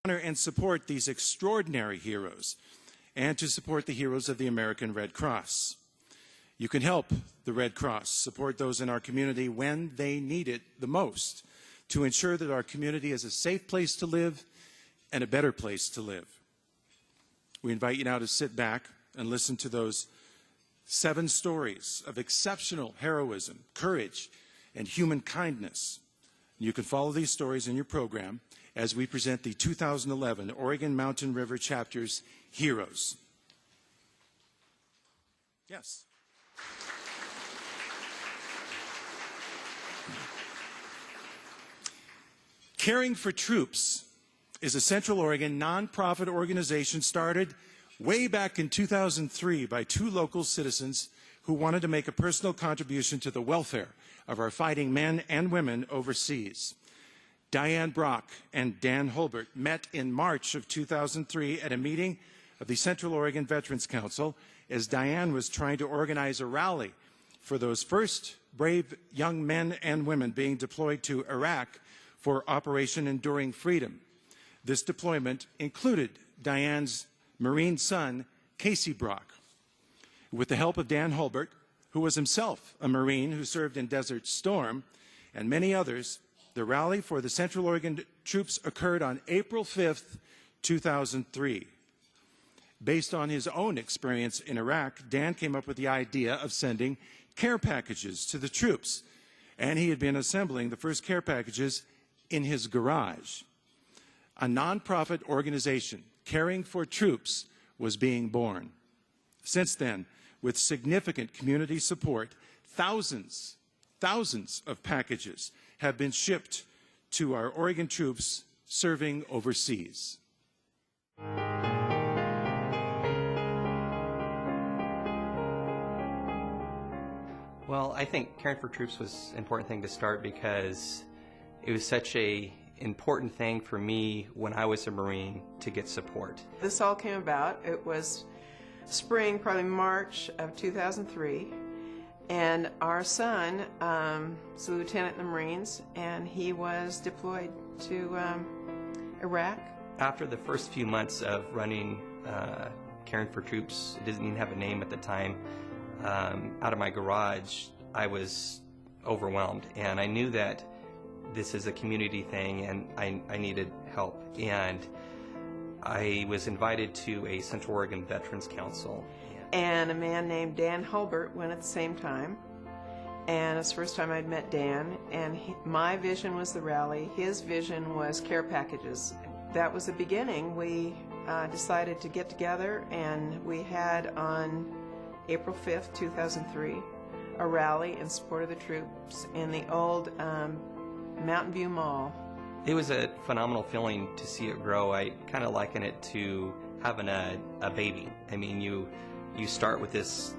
honor and support these extraordinary heroes and to support the heroes of the American Red Cross. You can help the Red Cross support those in our community when they need it the most to ensure that our community is a safe place to live and a better place to live. We invite you now to sit back and listen to those 7 stories of exceptional heroism, courage, and human kindness. You can follow these stories in your program as we present the 2011 Oregon Mountain River Chapter's Heroes. Yes. Caring for Troops is a Central Oregon nonprofit organization started way back in 2003 by 2 local citizens who wanted to make a personal contribution to the welfare of our fighting men and women overseas. Diane Brock and Dan Holbert met in March of 2003 at a meeting of the Central Oregon Veterans Council as Diane was trying to organize a rally for those first brave young men and women being deployed to Iraq for Operation Enduring Freedom. This deployment included Diane's Marine son, Casey Brock. With the help of Dan Holbert, who was himself a Marine who served in Desert Storm, and many others, the rally for the Central Oregon troops occurred on April 5th, 2003. Based on his own experience in Iraq, Dan came up with the idea of sending care packages to the troops, and he had been assembling the first care packages in his garage. A nonprofit organization, Caring for Troops, was being born. Since then, with significant community support, thousands of packages have been shipped to our Oregon troops serving overseas. Well, I think Caring for Troops was an important thing to start because it was such an important thing for me when I was a Marine to get support. This all came about, it was spring, probably March of 2003, and our son is a lieutenant in the Marines, and he was deployed to Iraq. After the first few months of running Caring for Troops, it didn't even have a name at the time, out of my garage, I was overwhelmed, and I knew that this is a community thing and I needed help. And I was invited to a Central Oregon Veterans Council. And a man named Dan Holbert went at the same time. And it's the first time I'd met Dan. And my vision was the rally. His vision was care packages. That was the beginning. We decided to get together, and we had on April 5th, 2003, a rally in support of the troops in the old Mountain View Mall. It was a phenomenal feeling to see it grow. I kind of liken it to having a baby. I mean, you start with this,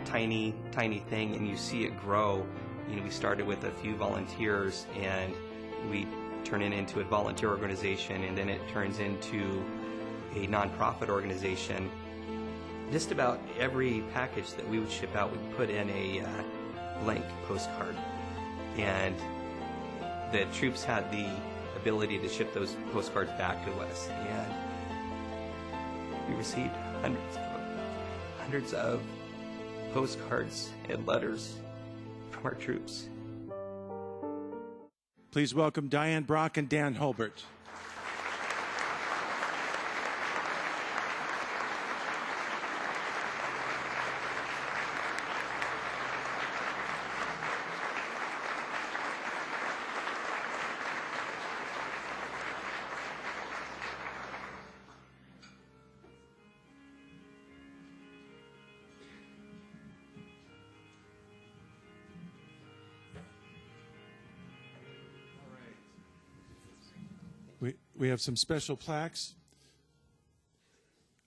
tiny thing, and you see it grow. We started with a few volunteers, and we turn it into a volunteer organization, and then it turns into a nonprofit organization. Just about every package that we would ship out, we'd put in a blank postcard, and the troops had the ability to ship those postcards back to us, and we received hundreds of postcards and letters from our troops. Please welcome Diane Brock and Dan Holbert. We have some special plaques.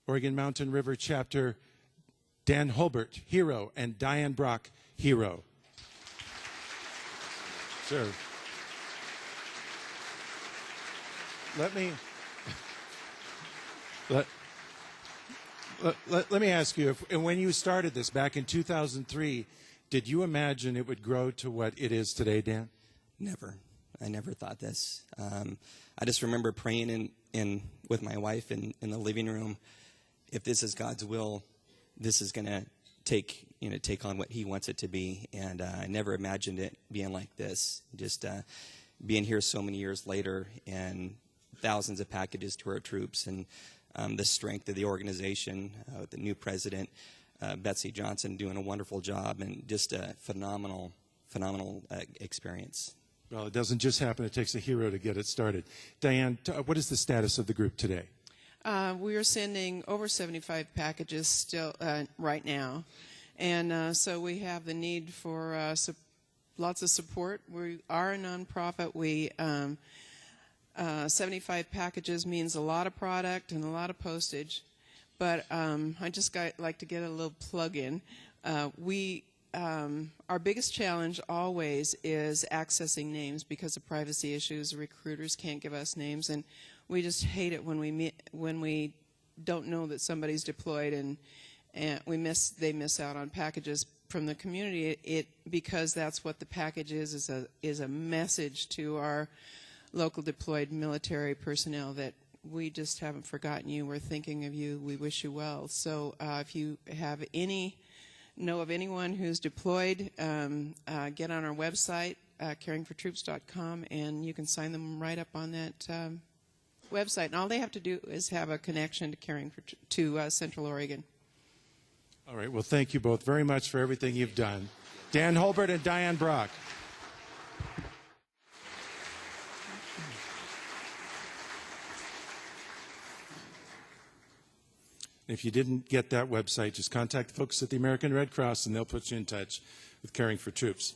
Oregon Mountain River Chapter, Dan Holbert, hero, and Diane Brock, hero. Sir, let me ask you, when you started this back in 2003, did you imagine it would grow to what it is today, Dan? Never. I never thought this. I just remember praying with my wife in the living room, if this is God's will, this is going to take on what He wants it to be. And I never imagined it being like this. Just being here so many years later, and thousands of packages to our troops, and the strength of the organization, with the new president, Betsy Johnson, doing a wonderful job, and just a phenomenal experience. Well, it doesn't just happen. It takes a hero to get it started. Diane, what is the status of the group today? We are sending over 75 packages still right now, and so we have the need for lots of support. We are a nonprofit. 75 packages means a lot of product and a lot of postage, but I just like to get a little plug in. Our biggest challenge always is accessing names because of privacy issues. Recruiters can't give us names, and we just hate it when we don't know that somebody's deployed, and they miss out on packages from the community. Because that's what the package is a message to our local deployed military personnel that we just haven't forgotten you. We're thinking of you. We wish you well. So if you have know of anyone who's deployed, get on our website, caringfortroops.com, and you can sign them right up on that website. And all they have to do is have a connection to Central Oregon. All right. Well, thank you both very much for everything you've done. Dan Holbert and Diane Brock. If you didn't get that website, just contact the folks at the American Red Cross, and they'll put you in touch with Caring for Troops.